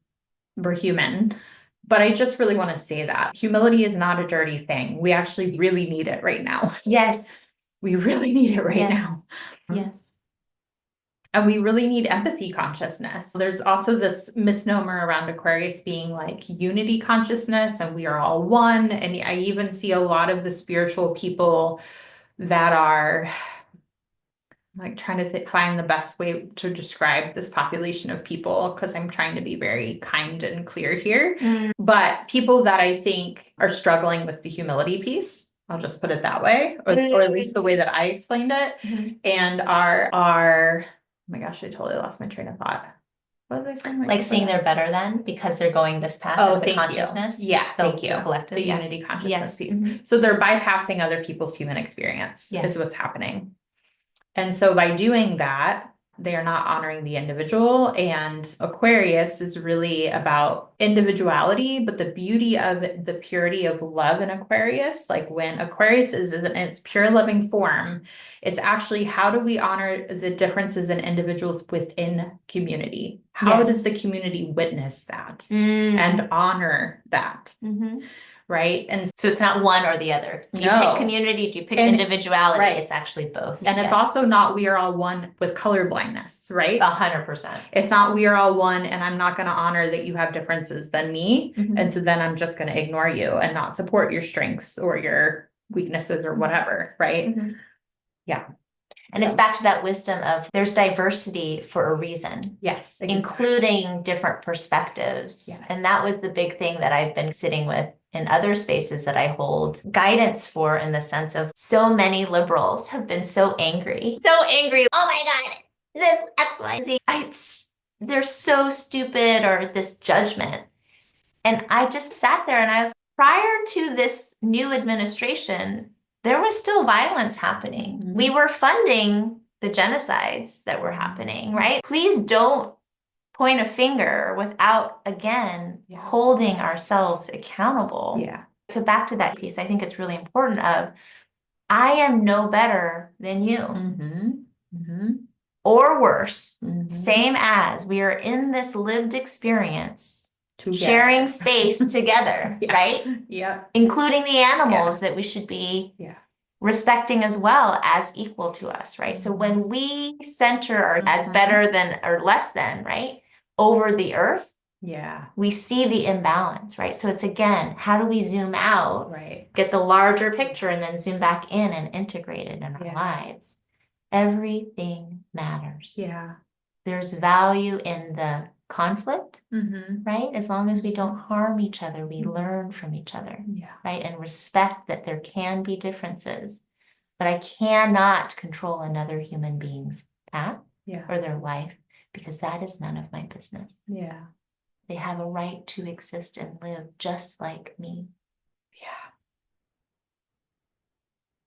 we're human. But I just really want to say that humility is not a dirty thing. We actually really need it right now. Yes. We really need it right now. Yes. And we really need empathy consciousness. There's also this misnomer around Aquarius being like unity consciousness, and we are all one. And I even see a lot of the spiritual people that are like trying to find the best way to describe this population of people, because I'm trying to be very kind and clear here. But people that I think are struggling with the humility piece, I'll just put it that way, or at least the way that I explained it, and are, oh my gosh, I totally lost my train of thought. What was I saying? Like seeing they're better than because they're going this path Oh, of the thank consciousness. you. Yeah, thank you. The collective. The unity consciousness piece. Yes. So they're bypassing other people's human experience Yes. is what's happening. And so by doing that, they are not honoring the individual. And Aquarius is really about individuality, but the beauty of the purity of love in Aquarius, like when Aquarius is in its pure loving form, it's actually, how do we honor the differences in individuals within community? How does the community witness that and honor that? Right. And so it's not one or the other. Do you pick community? Do you pick individuality? Right. It's actually both. And it's also not, we are all one with color blindness, right? 100%. It's not, we are all one, and I'm not going to honor that you have differences than me. And so then I'm just going to ignore you and not support your strengths or your weaknesses or whatever. Right. Yeah. And it's back to that wisdom of there's diversity for a reason. Yes. Including different perspectives. Yes. And that was the big thing that I've been sitting with in other spaces that I hold guidance for, in the sense of so many liberals have been so angry. So angry. Oh my God, this X, Y, Z. They're so stupid, or this judgment. And I just sat there and I was, prior to this new administration, there was still violence happening. We were funding the genocides that were happening, right? Please don't point a finger without, again, holding ourselves accountable. Yeah. So back to that piece, I think it's really important of, I am no better than you. Or worse, same as. We are in this lived experience, sharing space together, right? Yeah. Including the animals that we should be respecting as well as equal to us, right? So when we center our as better than or less than, right, over the earth, we see the imbalance, right? So it's, again, how do we zoom out, get the larger picture, and then zoom back in and integrate it in our lives? Everything matters. There's value in the conflict, right? As long as we don't harm each other, we learn from each other, right? And respect that there can be differences. but I cannot control another human being's path Yeah. or their life because that is none of my business. Yeah. They have a right to exist and live just like me. Yeah.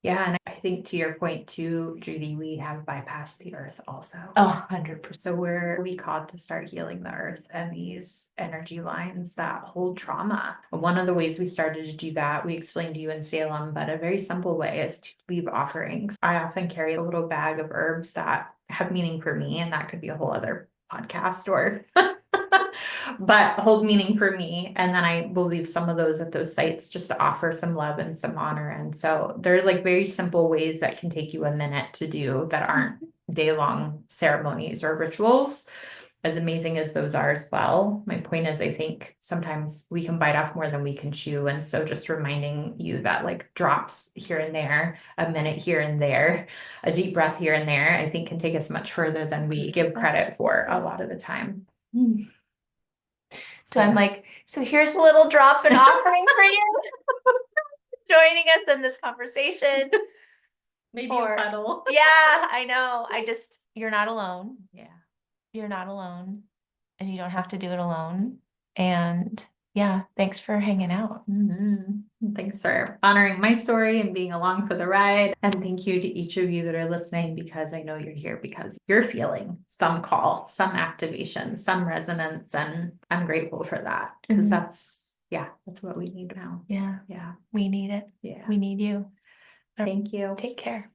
Yeah. And I think to your point too, Judy, we have bypassed the earth also. 100%. So we called to start healing the earth and these energy lines that hold trauma. One of the ways we started to do that, we explained to you in Salem, but a very simple way is to leave offerings. I often carry a little bag of herbs that have meaning for me, and that could be a whole other podcast or but hold meaning for me. And then I will leave some of those at those sites just to offer some love and some honor. And so they're like very simple ways that can take you a minute to do that aren't day-long ceremonies or rituals, as amazing as those are as well. My point is, I think sometimes we can bite off more than we can chew. And so just reminding you that like drops here and there, a minute here and there, a deep breath here and there, I think can take us much further than we give credit for a lot of the time. So I'm like, so here's a little drop and offering for you. Joining us in this conversation. Maybe Or- a puddle. Yeah, I know. You're not alone. Yeah. You're not alone. And you don't have to do it alone. And yeah, thanks for hanging out. Thanks for honoring my story and being along for the ride. And thank you to each of you that are listening, because I know you're here because you're feeling some call, some activation, some resonance. And I'm grateful for that, because that's what we need now. Yeah, Yeah. we need it. Yeah. We need you. Thank you. Take care.